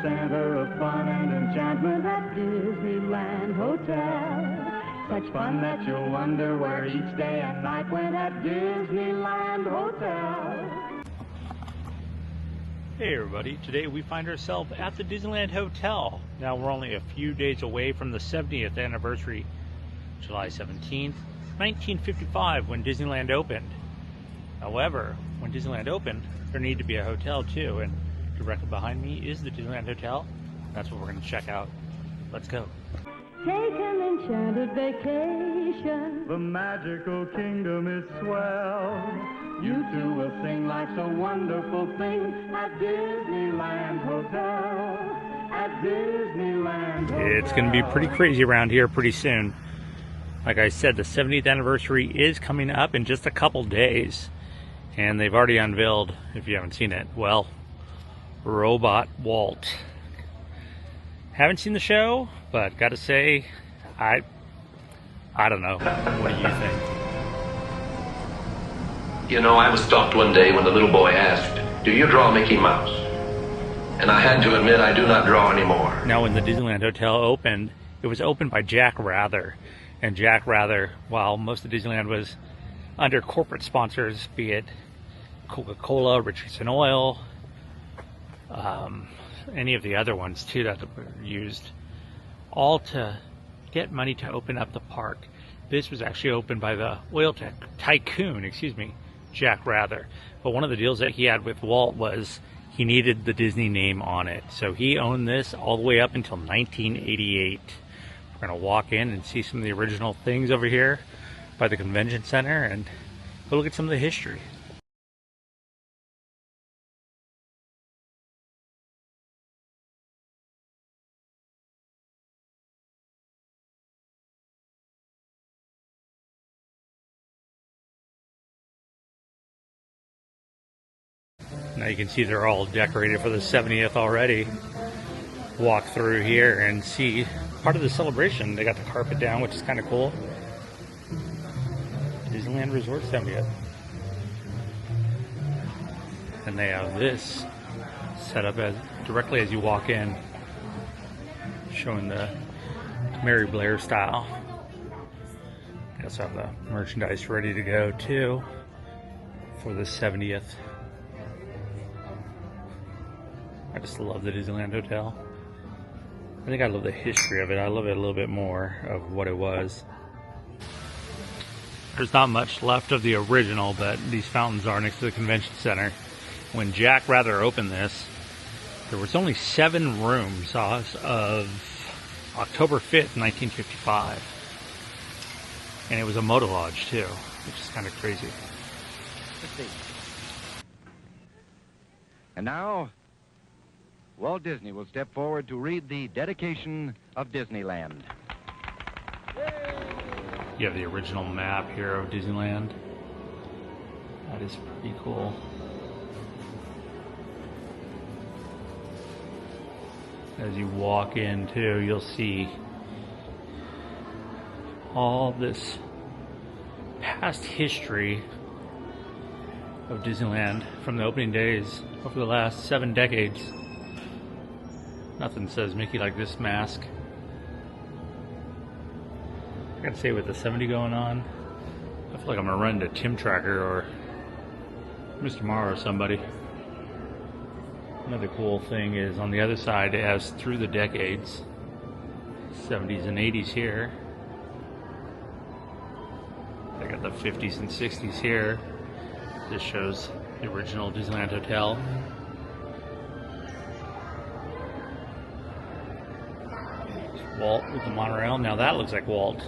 center of fun and enchantment at Disneyland Hotel. Such fun that you'll wonder where each day and night went at Disneyland Hotel. Hey everybody, today we find ourselves at the Disneyland Hotel. Now we're only a few days away from the 70th anniversary, July 17th, 1955, when Disneyland opened. However, when Disneyland opened, there needed to be a hotel too, and directly behind me is the Disneyland Hotel. That's what we're going to check out. Let's go. Take an enchanted vacation. The magical kingdom is swell. You two will sing life's a wonderful thing at Disneyland Hotel. At Disneyland Hotel. It's going to be pretty crazy around here pretty soon. Like I said, the 70th anniversary is coming up in just a couple days. And they've already unveiled, if you haven't seen it, well, Robot Walt. Haven't seen the show, but gotta say, I don't know. What do you think? You know, I was stopped one day when the little boy asked, "Do you draw Mickey Mouse?" And I had to admit I do not draw anymore. Now, when the Disneyland Hotel opened, it was opened by Jack Rather. And Jack Rather, while most of Disneyland was under corporate sponsors, be it Coca-Cola, Richardson Oil, any of the other ones too that were used, all to get money to open up the park. This was actually opened by the oil tycoon, Jack Rather. But one of the deals that he had with Walt was he needed the Disney name on it. So he owned this all the way up until 1988. We're going to walk in and see some of the original things over here by the convention center and go look at some of the history. Now you can see they're all decorated for the 70th already. Walk through here and see part of the celebration. They got the carpet down, which is kind of cool. Disneyland Resort 70th. And they have this set up as directly as you walk in, showing the Mary Blair style. They also have the merchandise ready to go too for the 70th. I just love the Disneyland Hotel. I think I love the history of it. I love it a little bit more of what it was. There's not much left of the original, but these fountains are next to the convention center. When Jack Rather opened this, there was only 7 rooms as of October 5th, 1955. And it was a motor lodge too, which is kind of crazy. Let's see. And now, Walt Disney will step forward to read the dedication of Disneyland. You have the original map here of Disneyland. That is pretty cool. As you walk in too, you'll see all this past history of Disneyland from the opening days over the last 7 decades. Nothing says Mickey like this mask. I gotta say, with the 70 going on, I feel like I'm gonna run into Tim Tracker or Mr. Morrow or somebody. Another cool thing is on the other side, it has through the decades, 70s and 80s here. I got the 50s and 60s here. This shows the original Disneyland Hotel. Walt with the monorail. Now that looks like Walt.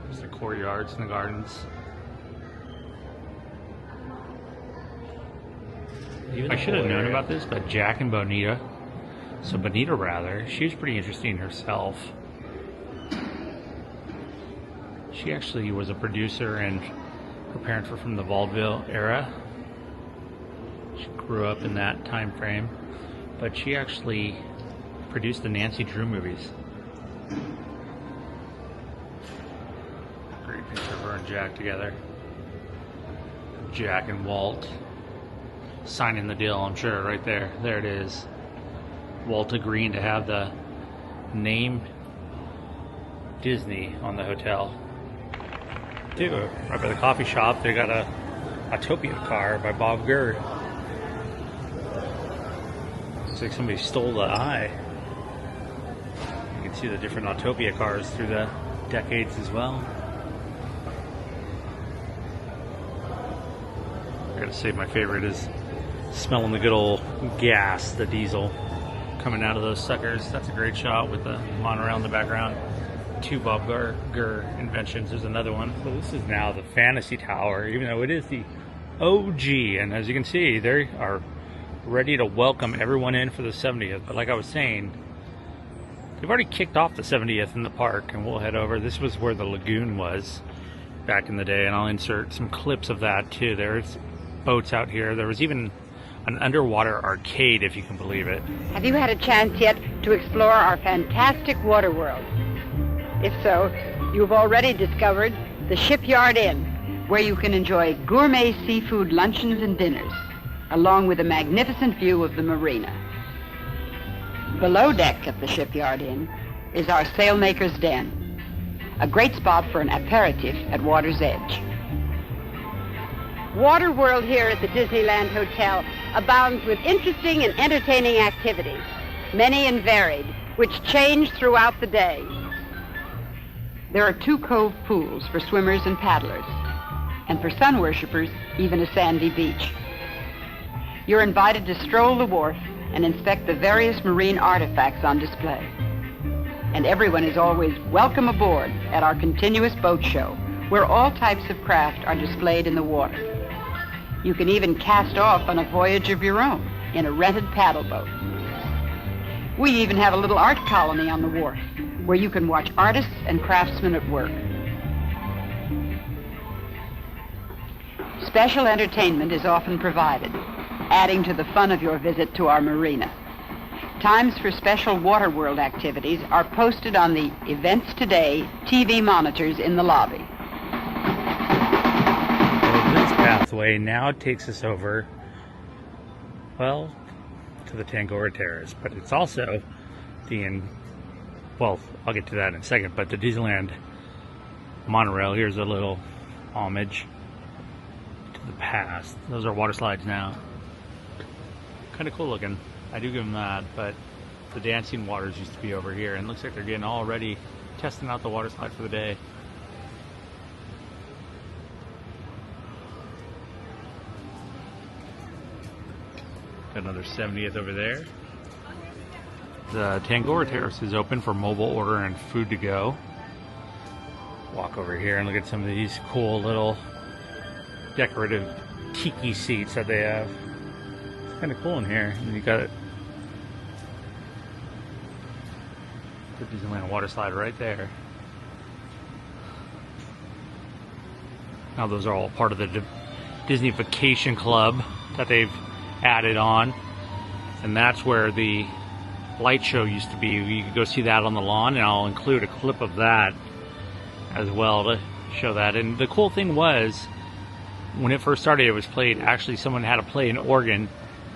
There's the courtyards and the gardens. I should have known about this, but Jack and Bonita. So Bonita Rather, she was pretty interesting herself. She actually was a producer and her parents were from the vaudeville era. She grew up in that time frame, but she actually produced the Nancy Drew movies. Great picture of her and Jack together. Jack and Walt. signing the deal, I'm sure, right there. There it is. Walt agreeing to have the name Disney on the hotel. Too, right by the coffee shop, they got a Autopia car by Bob Gurr. Looks like somebody stole the eye. You can see the different Autopia cars through the decades as well. I gotta say, my favorite is smelling the good old gas, the diesel, coming out of those suckers. That's a great shot with the monorail in the background. Two Bob Gurr inventions. There's another one. So this is now the Fantasy Tower, even though it is the OG. And as you can see, they are ready to welcome everyone in for the 70th. But like I was saying, they've already kicked off the 70th in the park, and we'll head over. This was where the lagoon was back in the day, and I'll insert some clips of that too. There's boats out here. There was even an underwater arcade, if you can believe it. Have you had a chance yet to explore our fantastic water world? If so, you've already discovered the Shipyard Inn, where you can enjoy gourmet seafood luncheons and dinners, along with a magnificent view of the marina. Below deck at the Shipyard Inn is our Sailmaker's Den, a great spot for an aperitif at water's edge. Water World here at the Disneyland Hotel abounds with interesting and entertaining activities, many and varied, which change throughout the day. There are 2 cove pools for swimmers and paddlers, and for sun worshippers, even a sandy beach. You're invited to stroll the wharf and inspect the various marine artifacts on display. And everyone is always welcome aboard at our continuous boat show, where all types of craft are displayed in the water. You can even cast off on a voyage of your own in a rented paddle boat. We even have a little art colony on the wharf, where you can watch artists and craftsmen at work. Special entertainment is often provided, adding to the fun of your visit to our marina. Times for special Water World activities are posted on the Events Today TV monitors in the lobby. Well, this pathway now takes us over, well, to the Tangora Terrace, but it's also well, I'll get to that in a second, but the Disneyland monorail. Here's a little homage to the past. Those are water slides now. Kind of cool looking. I do give them that, but the dancing waters used to be over here, and it looks like they're getting all ready, testing out the water slide for the day. Got another 70th over there. The Tangora Terrace is open for mobile order and food to go. Walk over here and look at some of these cool little decorative tiki seats that they have. It's kind of cool in here. And you got it. The Disneyland water slide right there. Now those are all part of the Disney Vacation Club that they've added on. And that's where the light show used to be. You could go see that on the lawn, and I'll include a clip of that as well to show that. And the cool thing was, when it first started, it was played, actually someone had to play an organ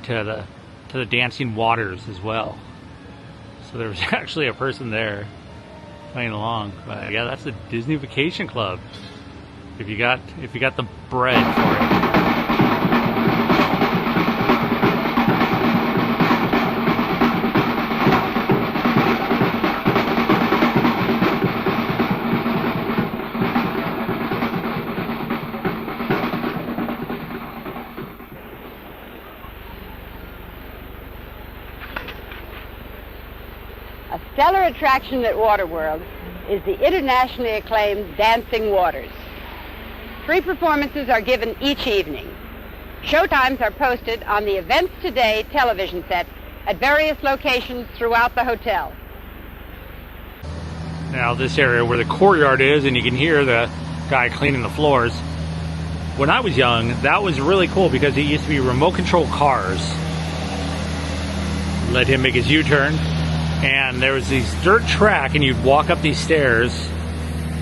to the dancing waters as well. So there was actually a person there playing along. But yeah, that's the Disney Vacation Club. If you got the bread for it. A stellar attraction at Waterworld is the internationally acclaimed Dancing Waters. 3 performances are given each evening. Showtimes are posted on the Events Today television set at various locations throughout the hotel. Now this area where the courtyard is, and you can hear the guy cleaning the floors. When I was young, that was really cool because it used to be remote control cars. Let him make his U-turn. And there was these dirt track, and you'd walk up these stairs,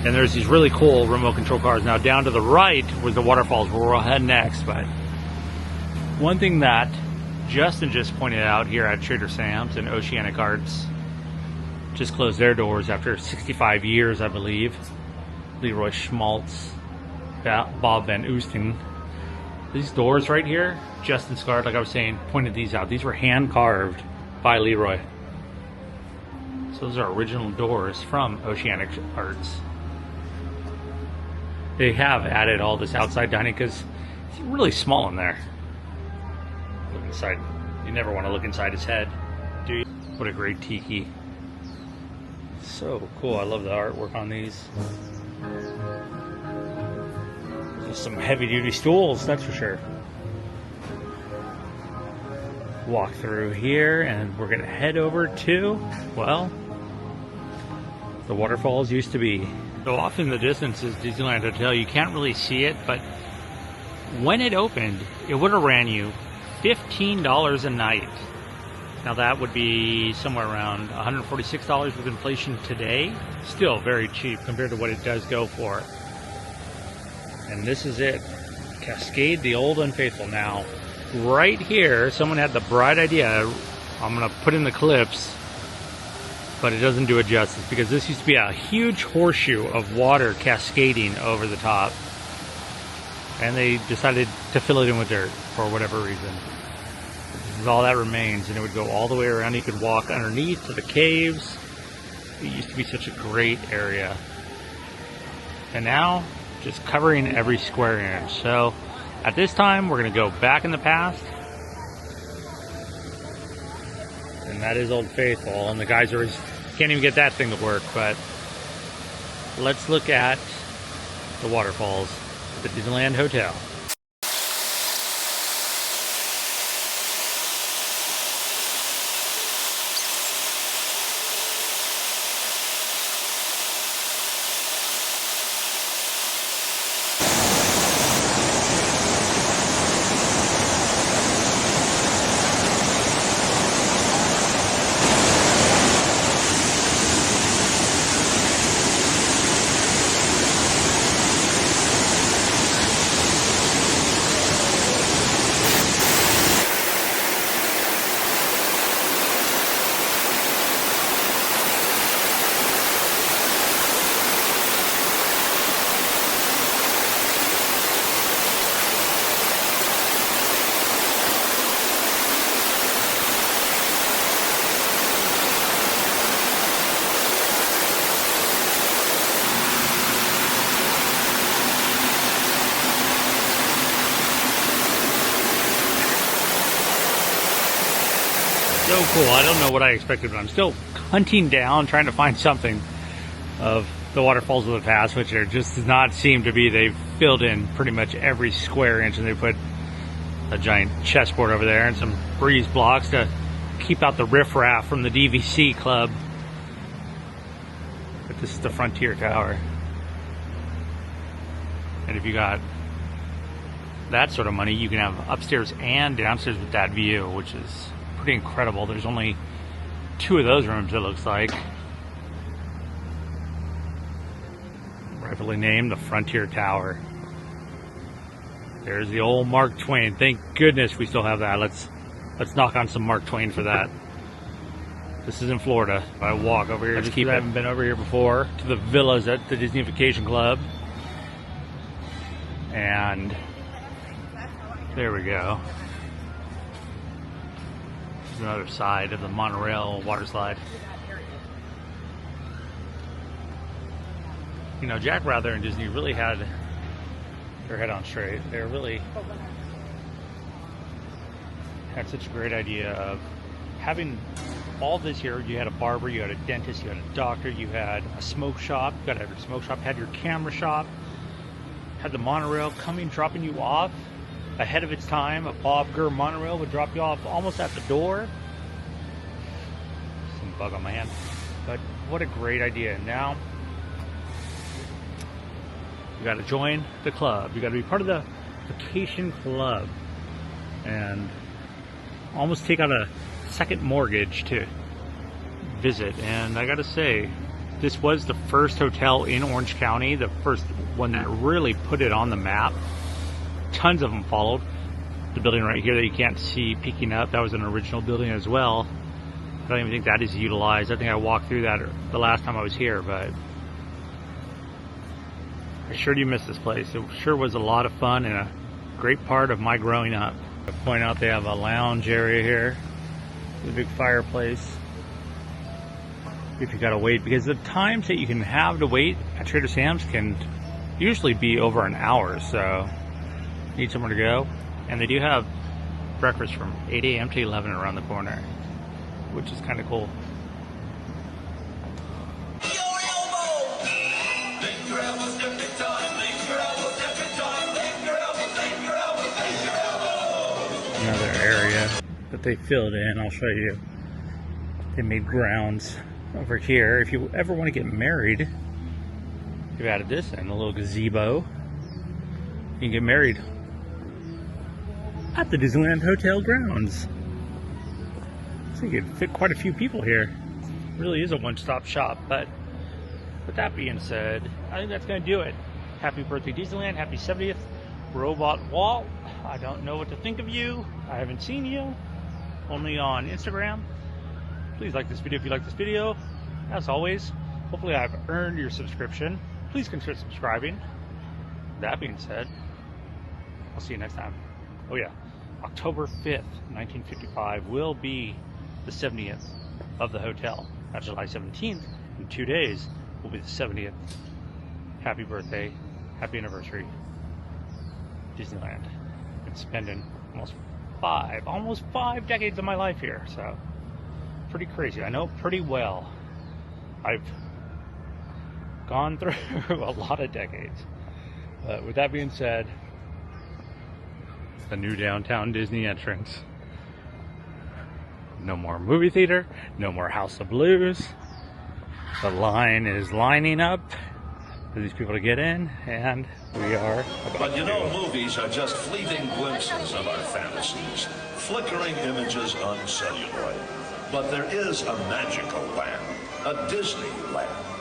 and there's these really cool remote control cars. Now down to the right was the waterfalls, where we'll head next. But One thing that Justin just pointed out here at Trader Sam's and Oceanic Arts, just closed their doors after 65 years, I believe. Leroy Schmaltz, Bob Van Oosten. These doors right here, Justin Scard, like I was saying, pointed these out. These were hand carved by Leroy. So those are original doors from Oceanic Arts. They have added all this outside dining because it's really small in there. Look inside. You never want to look inside his head, do you? What a great tiki. So cool. I love the artwork on these. Just some heavy duty stools, that's for sure. Walk through here and we're gonna head over to, well, the waterfalls used to be. So off in the distance is Disneyland Hotel. You can't really see it, but when it opened, it would have ran you $15 a night. Now that would be somewhere around $146 with inflation today. Still very cheap compared to what it does go for. And this is it. Cascade the Old Unfaithful. Now, right here, someone had the bright idea. I'm going to put in the clips, but it doesn't do it justice because this used to be a huge horseshoe of water cascading over the top. And they decided to fill it in with dirt for whatever reason. This is all that remains, and it would go all the way around. You could walk underneath to the caves. It used to be such a great area. And now, just covering every square inch. So, at this time, we're going to go back in the past. And that is Old Faithful. And the guys can't even get that thing to work. But let's look at the waterfalls at the Disneyland Hotel. So cool. I don't know what I expected, but I'm still hunting down, trying to find something of the waterfalls of the past, which there just does not seem to be. They've filled in pretty much every square inch, and they put a giant chessboard over there and some breeze blocks to keep out the riffraff from the DVC club. But this is the Frontier Tower. And if you got that sort of money, you can have upstairs and downstairs with that view, which is pretty incredible. There's only 2 of those rooms, it looks like. Rightfully named the Frontier Tower. There's the old Mark Twain. Thank goodness we still have that. Let's knock on some Mark Twain for that. This is in Florida. If I walk over here, I haven't been over here before, to the villas at the Disney Vacation Club. And there we go. Another side of the monorail water slide. You know, Jack Rather and Disney really had their head on straight. They really had such a great idea of having all this here. You had a barber, you had a dentist, you had a doctor, you had a smoke shop. You got to have your smoke shop, had your camera shop, had the monorail coming, dropping you off ahead of its time. A Bob Gurr monorail would drop you off almost at the door. Some bug on my hand. But what a great idea. And now you got to join the club. You got to be part of the vacation club and almost take out a second mortgage to visit. And I got to say, this was the first hotel in Orange County, the first one that really put it on the map. Tons of them followed. The building right here that you can't see peeking up, that was an original building as well. I don't even think that is utilized. I think I walked through that the last time I was here, but I sure do miss this place. It sure was a lot of fun and a great part of my growing up. I point out they have a lounge area here, a big fireplace. If you gotta wait, because the times that you can have to wait at Trader Sam's can usually be over an hour, so need somewhere to go. And they do have breakfast from 8 a.m. to 11 around the corner, which is kind of cool. Another area that they filled in, I'll show you. They made grounds over here. If you ever want to get married, they've added this in, a little gazebo. You can get married at the Disneyland Hotel grounds. So you could fit quite a few people here. It really is a one-stop shop. But with that being said, I think that's going to do it. Happy birthday, Disneyland. Happy 70th, Robot Walt. I don't know what to think of you. I haven't seen you. Only on Instagram. Please like this video if you like this video. As always, hopefully I've earned your subscription. Please consider subscribing. That being said, I'll see you next time. Oh yeah, October 5th, 1955 will be the 70th of the hotel. Not July 17th. In 2 days will be the 70th. Happy birthday, happy anniversary, Disneyland. Been spending almost five decades of my life here, so pretty crazy. I know pretty well. I've gone through a lot of decades. But with that being said, the new downtown Disney entrance. No more movie theater, no more House of Blues. The line is lining up for these people to get in, and we are about But you know, movies are just fleeting glimpses of our fantasies, flickering images on celluloid. But there is a magical land, a Disneyland.